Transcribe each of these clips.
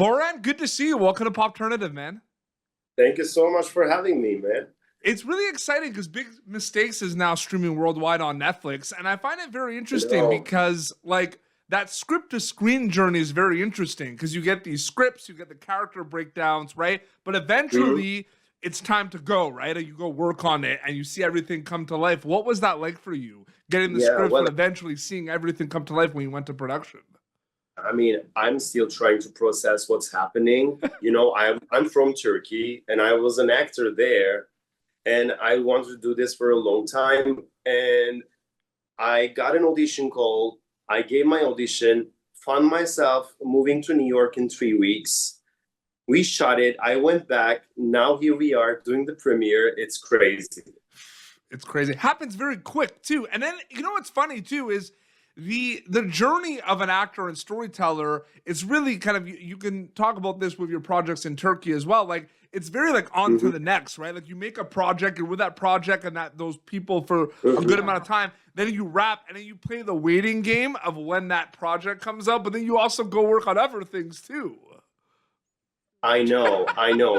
Boran, good to see you. Welcome to Pop Alternative, man. Thank you so much for having me, man. It's really exciting because Big Mistakes is now streaming worldwide on Netflix, and I find it very interesting because, like, that script to screen journey is very interesting because you get these scripts, you get the character breakdowns, right? But eventually, it's time to go, right? And you go work on it, and you see everything come to life. What was that like for you, getting the script and eventually seeing everything come to life when you went to production? I mean, I'm still trying to process what's happening. You know, I'm from Turkey, and I was an actor there, and I wanted to do this for a long time. And I got an audition call. I gave my audition, found myself moving to New York in 3 weeks. We shot it. I went back. Now here we are doing the premiere. It's crazy. It's crazy. It happens very quick too. And then, you know what's funny too is the journey of an actor and storyteller is really kind of, you can talk about this with your projects in Turkey as well. Like, it's very like on to the next, right? Like, you make a project, you're with that project and those people for a good amount of time. Then you wrap, and then you play the waiting game of when that project comes out. But then you also go work on other things too. I know.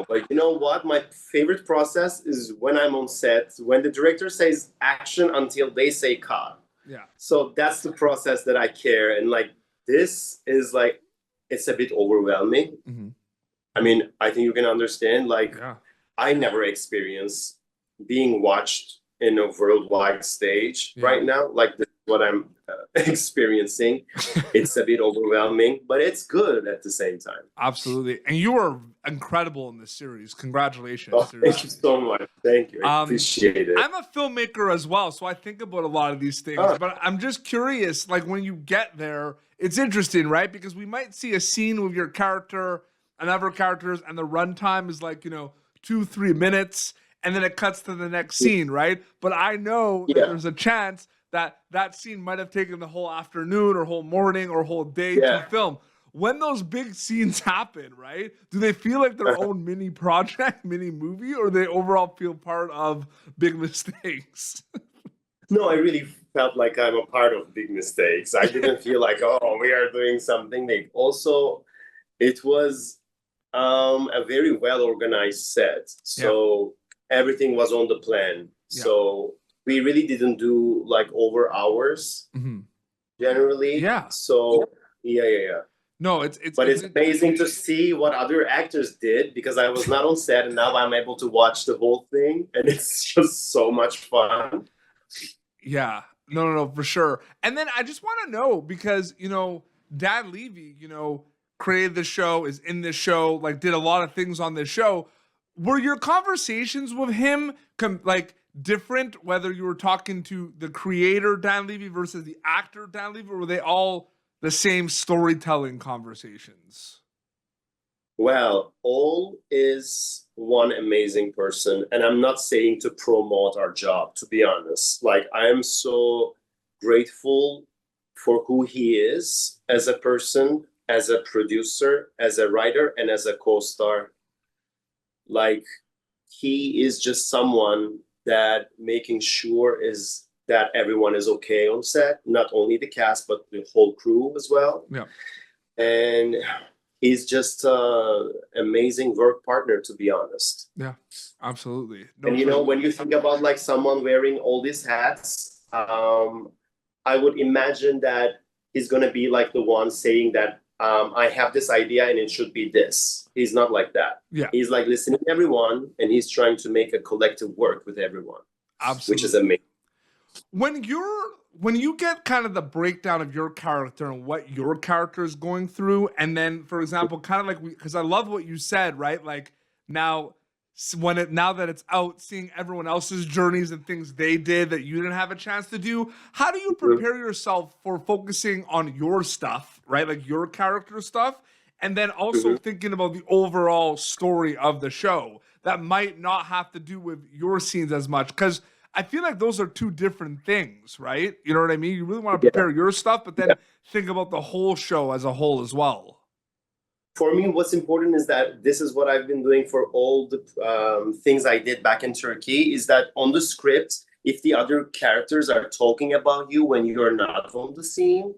But you know what? My favorite process is when I'm on set, when the director says action until they say cut. Yeah. So that's the process that I care. And like, this is like, it's a bit overwhelming. I mean, I think you can understand, like, I never experienced being watched in a worldwide stage right now. Like, this is what I'm experiencing. It's a bit overwhelming, but it's good at the same time. Absolutely. And you are incredible in this series. Congratulations. Oh, thank you so much. Thank you. I appreciate it. I'm a filmmaker as well, so I think about a lot of these things, but I'm just curious, like, when you get there, it's interesting, right? Because we might see a scene with your character and other characters, and the runtime is like, 2-3 minutes, and then it cuts to the next scene, right? But I know that there's a chance that that scene might have taken the whole afternoon or whole morning or whole day to film. When those big scenes happen, right? Do they feel like their own mini project, mini movie, or they overall feel part of Big Mistakes? No, I really felt like I'm a part of Big Mistakes. I didn't feel like, oh, we are doing something big. Also, it was a very well-organized set. So everything was on the plan. So we really didn't do like over hours generally. So no, it's amazing to see what other actors did, because I was not on set, and now I'm able to watch the whole thing, and it's just so much fun. Yeah, no, for sure. And then I just want to know, because Dan Levy, created the show, is in this show, like, did a lot of things on this show. Were your conversations with him like different, whether you were talking to the creator Dan Levy versus the actor Dan Levy, or were they all the same storytelling conversations? Well, all is one amazing person, and I'm not saying to promote our job, to be honest. Like, I am so grateful for who he is as a person, as a producer, as a writer, and as a co-star. Like, he is just someone that making sure is that everyone is okay on set, not only the cast, but the whole crew as well. Yeah. And he's just an amazing work partner, to be honest. Yeah, absolutely. And when you think about like someone wearing all these hats, I would imagine that he's going to be like the one saying that I have this idea and it should be this. He's not like that. Yeah. He's like listening to everyone, and he's trying to make a collective work with everyone. Absolutely. Which is amazing. When you get kind of the breakdown of your character and what your character is going through, and then, for example, kind of like, because I love what you said, right? Like, now that it's out, seeing everyone else's journeys and things they did that you didn't have a chance to do, how do you prepare yourself for focusing on your stuff, right? Like your character stuff, and then also thinking about the overall story of the show that might not have to do with your scenes as much? Because I feel like those are two different things, right? You know what I mean? You really want to prepare your stuff, but then think about the whole show as a whole as well. For me, what's important is that this is what I've been doing for all the things I did back in Turkey, is that on the script, if the other characters are talking about you when you're not on the scene,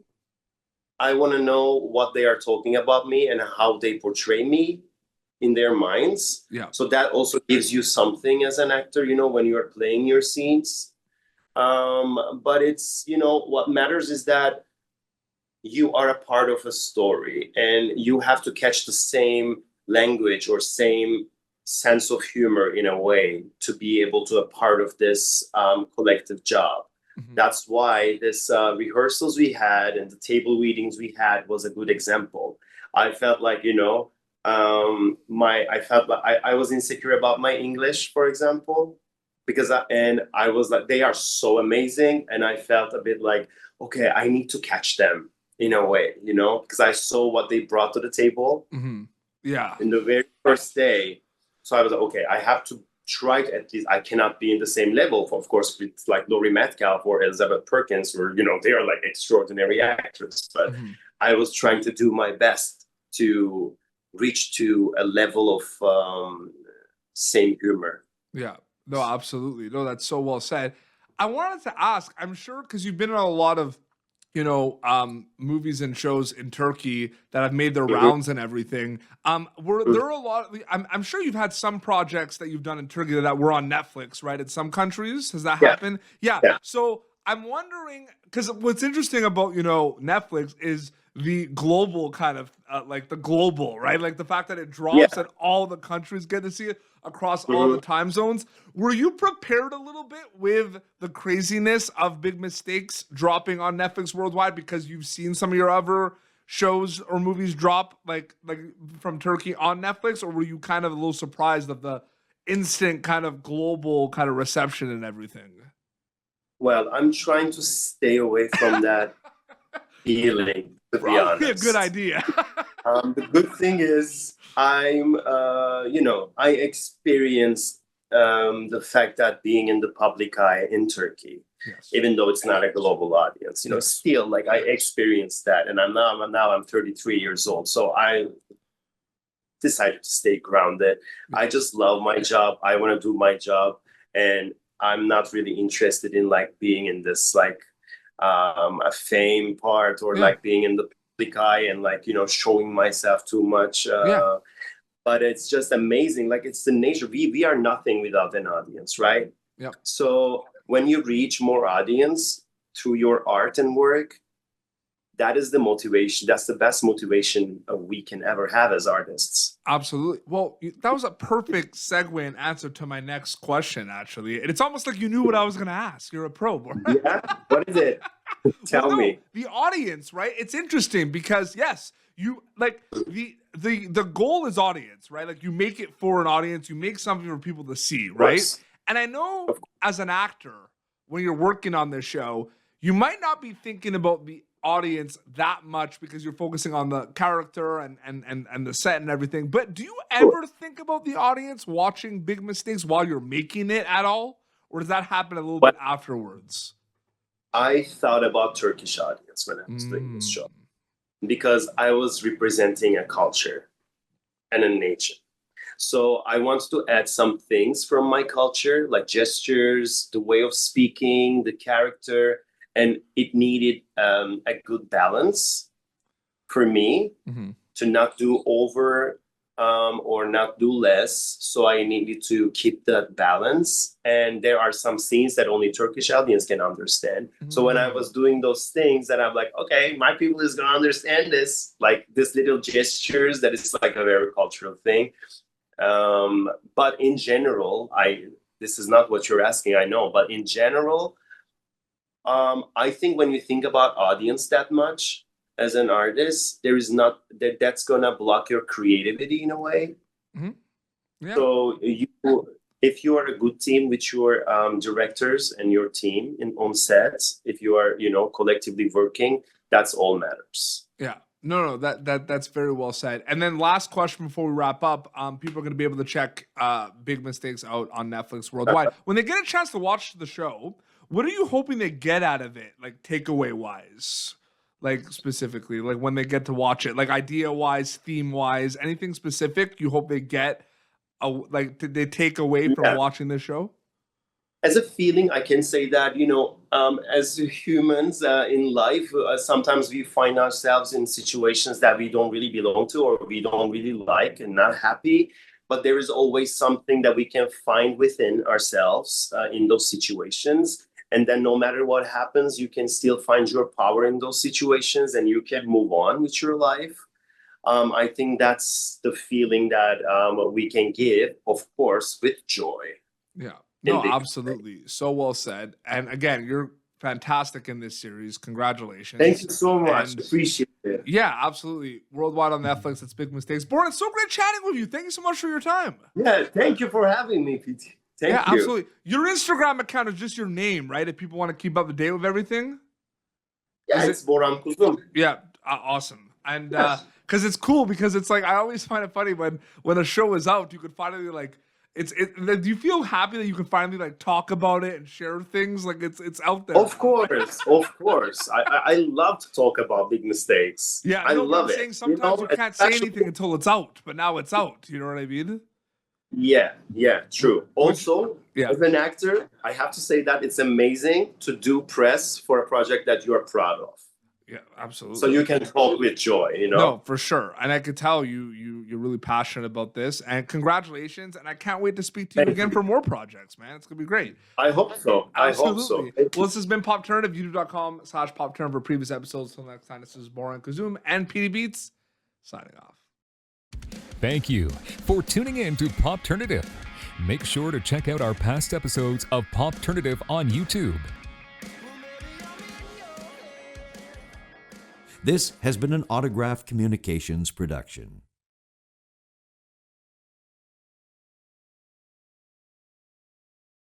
I want to know what they are talking about me and how they portray me in their minds. Yeah. So that also gives you something as an actor, you know, when you are playing your scenes. But it's, you know, what matters is that you are a part of a story and you have to catch the same language or same sense of humor in a way to be able to a part of this collective job. That's why this rehearsals we had and the table readings we had was a good example. I felt like, you know, I felt like I was insecure about my English, for example, because I was like, they are so amazing. And I felt a bit like, okay, I need to catch them in a way, you know, because I saw what they brought to the table Yeah. in the very first day. So I was like, okay, I have to try to, at least I cannot be in the same level, of course, with like Laurie Metcalf or Elizabeth Perkins, where, you know, they are like extraordinary actors. But I was trying to do my best to reach to a level of same humor. Yeah. No, absolutely. No, that's so well said. I wanted to ask, I'm sure because you've been in a lot of, you know, movies and shows in Turkey that have made their rounds and everything. Were there a lot? I'm sure you've had some projects that you've done in Turkey that were on Netflix, right? In some countries, has that happened? Yeah. So I'm wondering, because what's interesting about, you know, Netflix is the global kind of like the global, right? Like the fact that it drops and all the countries get to see it across all the time zones. Were you prepared a little bit with the craziness of Big Mistakes dropping on Netflix worldwide because you've seen some of your other shows or movies drop like from Turkey on Netflix, or were you kind of a little surprised of the instant kind of global kind of reception and everything? Well, I'm trying to stay away from that feeling, to be Probably a honest. good idea. The good thing is I'm, you know, I experienced the fact that being in the public eye in Turkey, even though it's not a global audience, you know, still like I experienced that, and I'm 33 years old, so I decided to stay grounded. I just love my job. I want to do my job, and I'm not really interested in like being in this like a fame part or like being in the public eye and like, you know, showing myself too much. But it's just amazing. Like it's the nature. We are nothing without an audience, right? Yeah. So when you reach more audience through your art and work, that is the motivation. That's the best motivation we can ever have as artists. Absolutely. Well, that was a perfect segue and answer to my next question, actually. And it's almost like you knew what I was going to ask. You're a pro, Boran. Yeah. What is it? Tell me. The audience, right? It's interesting because yes, you like the goal is audience, right? Like you make it for an audience, you make something for people to see, right? And I know as an actor, when you're working on this show, you might not be thinking about the audience that much because you're focusing on the character and the set and everything. But do you ever think about the audience watching Big Mistakes while you're making it at all? Or does that happen a little bit afterwards? I thought about Turkish audience when I was doing this show because I was representing a culture and a nation. So I wanted to add some things from my culture, like gestures, the way of speaking, the character, and it needed a good balance for me to not do over or not do less. So I needed to keep that balance. And there are some scenes that only Turkish audience can understand. So when I was doing those things, that I'm like, okay, my people is gonna understand this, like this little gestures that is like a very cultural thing. But in general, this is not what you're asking, I know, but in general, I think when you think about audience that much as an artist, there is not that's gonna block your creativity in a way. So if you are a good team with your directors and your team on sets, if you are, you know, collectively working, that's all matters. Yeah. No, that's very well said. And then last question before we wrap up, people are going to be able to check Big Mistakes out on Netflix worldwide. When they get a chance to watch the show, what are you hoping they get out of it, like takeaway wise? Like specifically, like when they get to watch it, like idea wise, theme wise, anything specific you hope they get, like they take away from watching this show? As a feeling, I can say that, you know, as humans in life, sometimes we find ourselves in situations that we don't really belong to or we don't really like and not happy. But there is always something that we can find within ourselves in those situations. And then no matter what happens, you can still find your power in those situations and you can move on with your life. I think that's the feeling that we can give, of course, with joy. Yeah. No, absolutely. So well said. And again, you're fantastic in this series. Congratulations. Thank you so much. Appreciate it. Yeah, absolutely. Worldwide on Netflix. It's Big Mistakes. Boran, it's so great chatting with you. Thank you so much for your time. Yeah, thank you for having me, PT. Thank you. Absolutely. Your Instagram account is just your name, right? If people want to keep up to date with everything. Yeah, it's Boran Kuzum. Yeah, awesome. And because it's cool, because it's like I always find it funny when a show is out, you could finally like do you feel happy that you can finally like talk about it and share things like it's out there? Of course. I love to talk about Big Mistakes. Yeah, I love it. Saying sometimes you can't say anything until it's out, but now it's out. You know what I mean? Yeah, true. Also, as an actor, I have to say that it's amazing to do press for a project that you are proud of. Yeah, absolutely. So you can talk with joy, you know? No, for sure. And I could tell you're really passionate about this. And congratulations. And I can't wait to speak to you again for more projects, man. It's going to be great. I hope so. Absolutely. Well, this has been Popternative, youtube.com/Popternative for previous episodes. Until next time, this is Boran Kuzum and PD Beats signing off. Thank you for tuning in to Popternative. Make sure to check out our past episodes of Popternative on YouTube. This has been an Autograph Communications production.